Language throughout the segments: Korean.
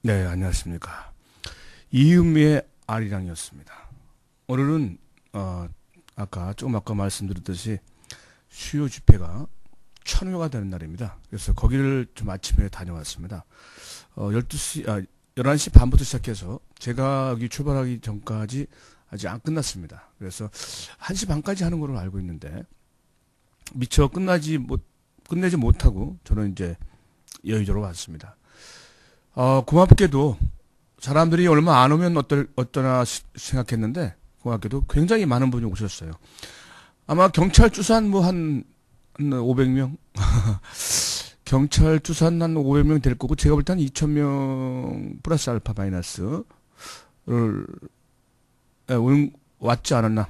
네, 안녕하십니까. 이은미의 아리랑이었습니다. 오늘은 아까 말씀드렸듯이 수요 집회가 1000회가 되는 날입니다. 그래서 거기를 좀 아침에 다녀왔습니다. 11시 반부터 시작해서 제가 여기 출발하기 전까지 아직 안 끝났습니다. 그래서 1시 반까지 하는 걸로 알고 있는데 미처 끝내지 못하고 저는 이제 여의도로 왔습니다. 고맙게도 사람들이 얼마 안 오면 어떠나 생각했는데 고맙게도 굉장히 많은 분이 오셨어요. 아마 경찰 추산 한 500명? 경찰 추산 한 500명 될 거고 제가 볼 때 한 2000명 플러스 알파 마이너스를 왔지 않았나.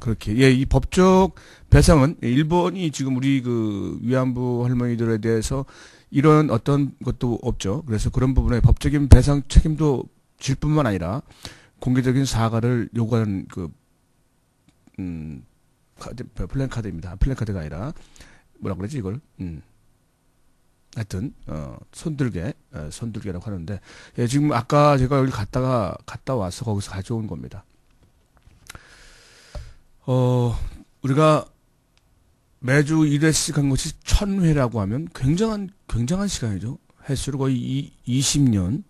그렇게. 예, 이 법적 배상은 일본이 지금 우리 그 위안부 할머니들에 대해서 이런 어떤 것도 없죠. 그래서 그런 부분에 법적인 배상 책임도 질 뿐만 아니라 공개적인 사과를 요구하는 플랜카드입니다. 플랜카드가 아니라 뭐라 그러지 이걸? 하여튼 손들개라고 하는데 예, 지금 아까 제가 여기 갔다 와서 거기서 가져온 겁니다. 우리가 매주 1회씩 한 것이 1000회라고 하면 굉장한 시간이죠. 횟수로 거의 20년이면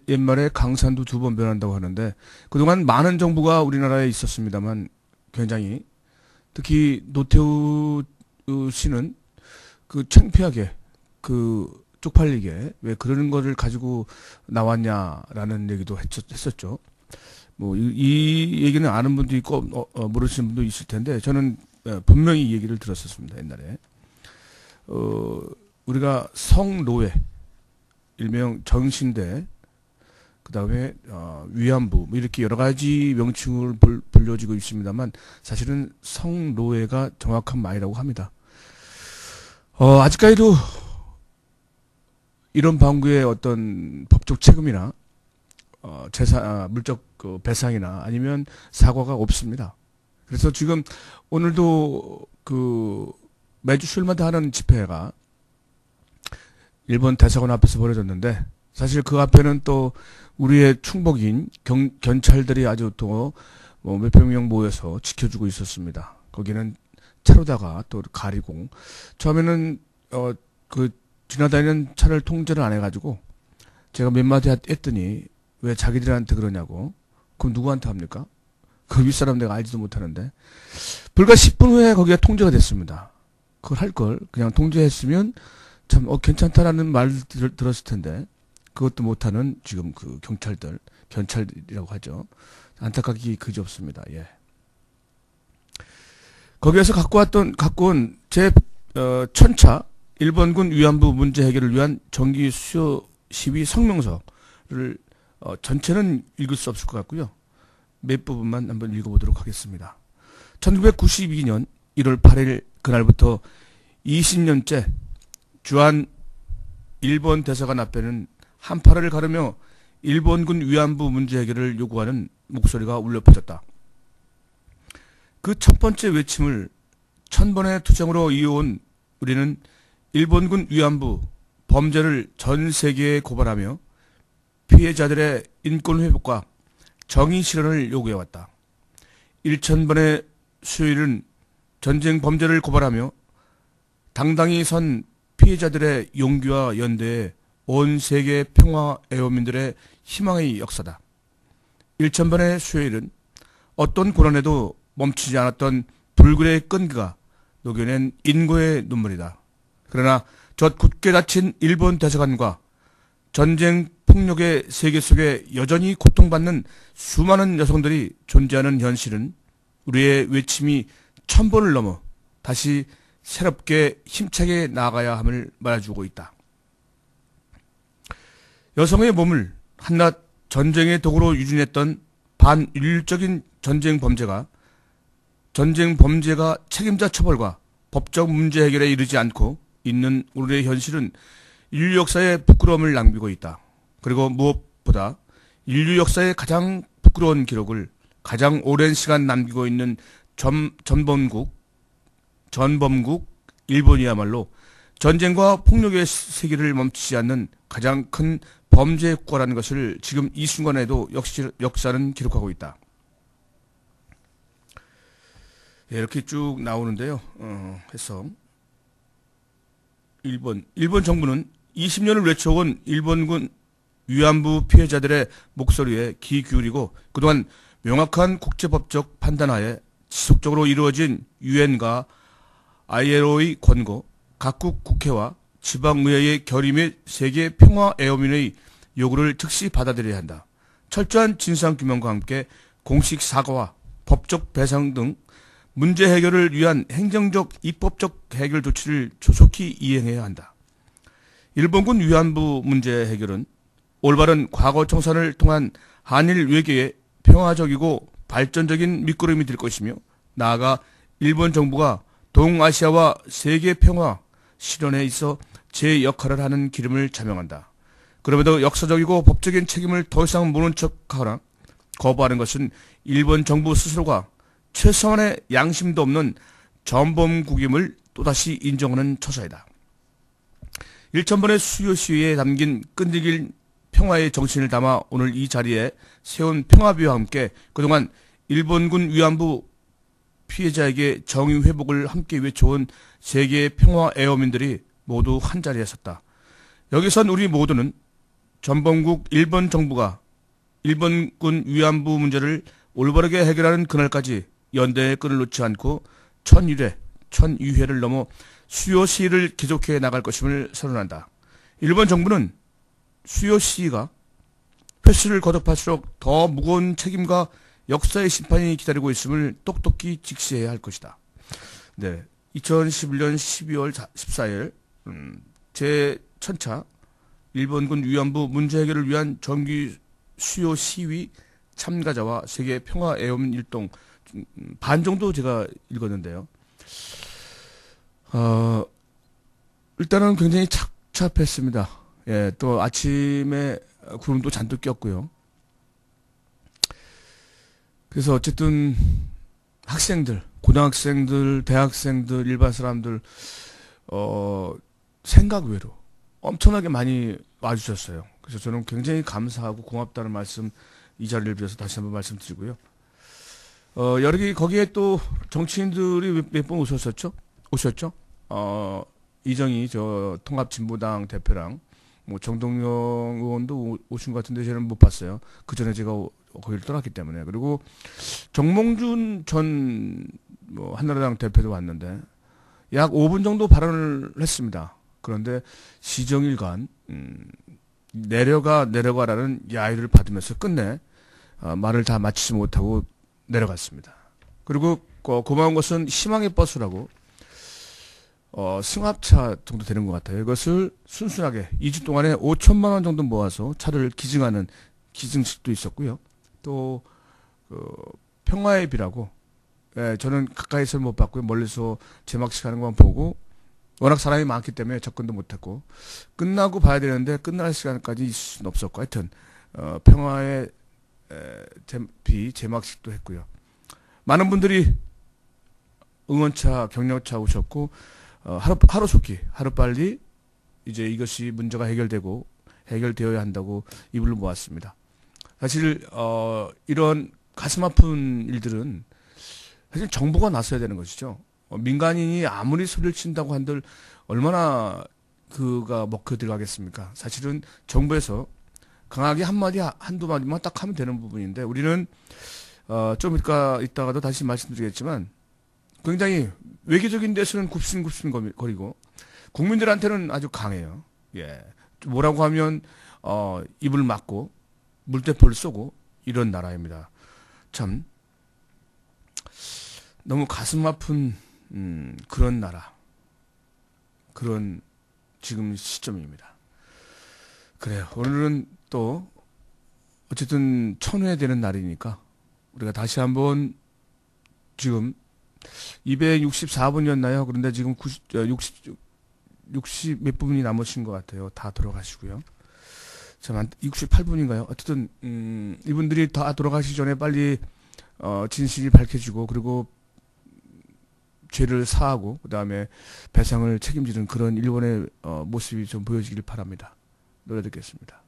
옛말에 강산도 2번 변한다고 하는데 그동안 많은 정부가 우리나라에 있었습니다만 굉장히 특히 노태우 씨는 창피하게 쪽팔리게 왜 그런 거를 가지고 나왔냐라는 얘기도 했었죠. 이 얘기는 아는 분도 있고 모르시는 분도 있을 텐데 저는 분명히 이 얘기를 들었었습니다. 옛날에 우리가 성노예 일명 정신대 그 다음에 위안부 이렇게 여러 가지 명칭을 불려지고 있습니다만 사실은 성노예가 정확한 말이라고 합니다. 아직까지도 이런 방구의 어떤 법적 책임이나 물적 배상이나 아니면 사과가 없습니다. 그래서 지금 오늘도 매주 수요일마다 하는 집회가 일본 대사관 앞에서 벌어졌는데 사실 그 앞에는 또 우리의 충복인 경찰들이 아주 또 몇백 명 모여서 지켜주고 있었습니다. 거기는 차로다가 또 가리고 처음에는 지나다니는 차를 통제를 안 해가지고 제가 몇 마디 했더니 왜 자기들한테 그러냐고. 그럼 누구한테 합니까? 그 윗사람 내가 알지도 못하는데 불과 10분 후에 거기가 통제가 됐습니다. 그걸 할 걸 그냥 통제했으면 참 괜찮다라는 말을 들었을 텐데 그것도 못하는 지금 경찰이라고 하죠. 안타깝기 그지없습니다. 예. 거기에서 갖고 온 제 천차 일본군 위안부 문제 해결을 위한 정기 수요 시위 성명서를 전체는 읽을 수 없을 것 같고요. 몇 부분만 한번 읽어보도록 하겠습니다. 1992년 1월 8일 그날부터 20년째 주한 일본 대사관 앞에는 한파를 가르며 일본군 위안부 문제 해결을 요구하는 목소리가 울려 퍼졌다. 그 첫 번째 외침을 1000번의 투쟁으로 이어온 우리는 일본군 위안부 범죄를 전 세계에 고발하며 피해자들의 인권 회복과 정의 실현을 요구해왔다. 1000번의 수요일은 전쟁 범죄를 고발하며 당당히 선 피해자들의 용기와 연대에 온 세계 평화 애호민들의 희망의 역사다. 1000번의 수요일은 어떤 고난에도 멈추지 않았던 불굴의 끈기가 녹여낸 인고의 눈물이다. 그러나 저 굳게 닫힌 일본 대사관과 전쟁 폭력의 세계 속에 여전히 고통받는 수많은 여성들이 존재하는 현실은 우리의 외침이 1000번을 넘어 다시 새롭게 힘차게 나아가야 함을 말해주고 있다. 여성의 몸을 한낱 전쟁의 도구로 유진했던 반인륜적인 전쟁 범죄가 책임자 처벌과 법적 문제 해결에 이르지 않고 있는 우리의 현실은 인류 역사의 부끄러움을 남기고 있다. 그리고 무엇보다 인류 역사의 가장 부끄러운 기록을 가장 오랜 시간 남기고 있는 전범국 일본이야말로 전쟁과 폭력의 세계를 멈추지 않는 가장 큰 범죄 국가라는 것을 지금 이 순간에도 역사는 기록하고 있다. 예, 이렇게 쭉 나오는데요. 해서 일본 정부는 20년을 외쳐온 일본군 위안부 피해자들의 목소리에 귀 기울이고 그동안 명확한 국제법적 판단하에 지속적으로 이루어진 유엔과 ILO의 권고, 각국 국회와 지방의회의 결의 및 세계 평화애호민의 요구를 즉시 받아들여야 한다. 철저한 진상규명과 함께 공식 사과와 법적 배상 등 문제 해결을 위한 행정적, 입법적 해결 조치를 조속히 이행해야 한다. 일본군 위안부 문제 해결은 올바른 과거 청산을 통한 한일 외교의 평화적이고 발전적인 밑거름이 될 것이며 나아가 일본 정부가 동아시아와 세계 평화 실현에 있어 제 역할을 하는 기름을 자명한다. 그럼에도 역사적이고 법적인 책임을 더 이상 모른 척하거나 거부하는 것은 일본 정부 스스로가 최소한의 양심도 없는 전범국임을 또다시 인정하는 처사이다. 1000번의 수요 시위에 담긴 끈질긴 평화의 정신을 담아 오늘 이 자리에 세운 평화비와 함께 그동안 일본군 위안부 피해자에게 정의 회복을 함께 외쳐온 세계의 평화 애호민들이 모두 한자리에 섰다. 여기선 우리 모두는 전범국 일본 정부가 일본군 위안부 문제를 올바르게 해결하는 그날까지 연대의 끈을 놓지 않고 천유회를 넘어 수요 시위를 계속해 나갈 것임을 선언한다. 일본 정부는 수요 시위가 횟수를 거듭할수록 더 무거운 책임과 역사의 심판이 기다리고 있음을 똑똑히 직시해야 할 것이다. 네, 2011년 12월 14일 제1000차 일본군 위안부 문제 해결을 위한 정기 수요 시위 참가자와 세계 평화 애호민 일동 반 정도 제가 읽었는데요. 일단은 굉장히 착잡했습니다. 예, 또 아침에 구름도 잔뜩 꼈고요. 그래서 어쨌든 학생들, 고등학생들, 대학생들, 일반 사람들 생각 외로 엄청나게 많이 와주셨어요. 그래서 저는 굉장히 감사하고 고맙다는 말씀 이 자리를 빌어서 다시 한번 말씀드리고요. 여기 거기에 또 정치인들이 몇 번 오셨죠? 이정희 저 통합진보당 대표랑 뭐 정동영 의원도 오신 것 같은데 저는 못 봤어요. 그 전에 제가 거기를 떠났기 때문에. 그리고 정몽준 전 뭐 한나라당 대표도 왔는데 약 5분 정도 발언을 했습니다. 그런데 시정일관 내려가라는 야유를 받으면서 끝내 말을 다 마치지 못하고 내려갔습니다. 그리고 고마운 것은 희망의 버스라고 승합차 정도 되는 것 같아요. 이것을 순순하게 2주 동안에 5천만 원 정도 모아서 차를 기증하는 기증식도 있었고요. 또 평화의 비라고 저는 가까이서 못 봤고요. 멀리서 제막식 하는 것만 보고 워낙 사람이 많기 때문에 접근도 못했고 끝나고 봐야 되는데 끝날 시간까지 있을 수는 없었고 하여튼 평화의 비 제막식도 했고요. 많은 분들이 응원차, 격려차 오셨고 하루속히 하루빨리 이제 이것이 문제가 해결되어야 한다고 이불을 모았습니다. 사실 이런 가슴 아픈 일들은 사실 정부가 나서야 되는 것이죠. 민간인이 아무리 소리를 친다고 한들 얼마나 그가 먹혀 들어가겠습니까? 사실은 정부에서 강하게 한두 마디만 딱 하면 되는 부분인데 우리는 좀 이따가도 다시 말씀드리겠지만 굉장히 외교적인 데서는 굽신굽신 거리고 국민들한테는 아주 강해요. 예. 뭐라고 하면 입을 막고 물대포를 쏘고 이런 나라입니다. 참 너무 가슴 아픈 그런 나라, 그런 지금 시점입니다. 그래요. 오늘은 또 어쨌든 천회되는 날이니까 우리가 다시 한번 지금 264분이었나요? 그런데 지금 60 몇 분이 남으신 것 같아요. 다 돌아가시고요. 참 68분인가요? 어쨌든 이분들이 다 돌아가시기 전에 빨리 진실이 밝혀지고 그리고 죄를 사하고 그다음에 배상을 책임지는 그런 일본의 모습이 좀 보여지길 바랍니다. 노래 듣겠습니다.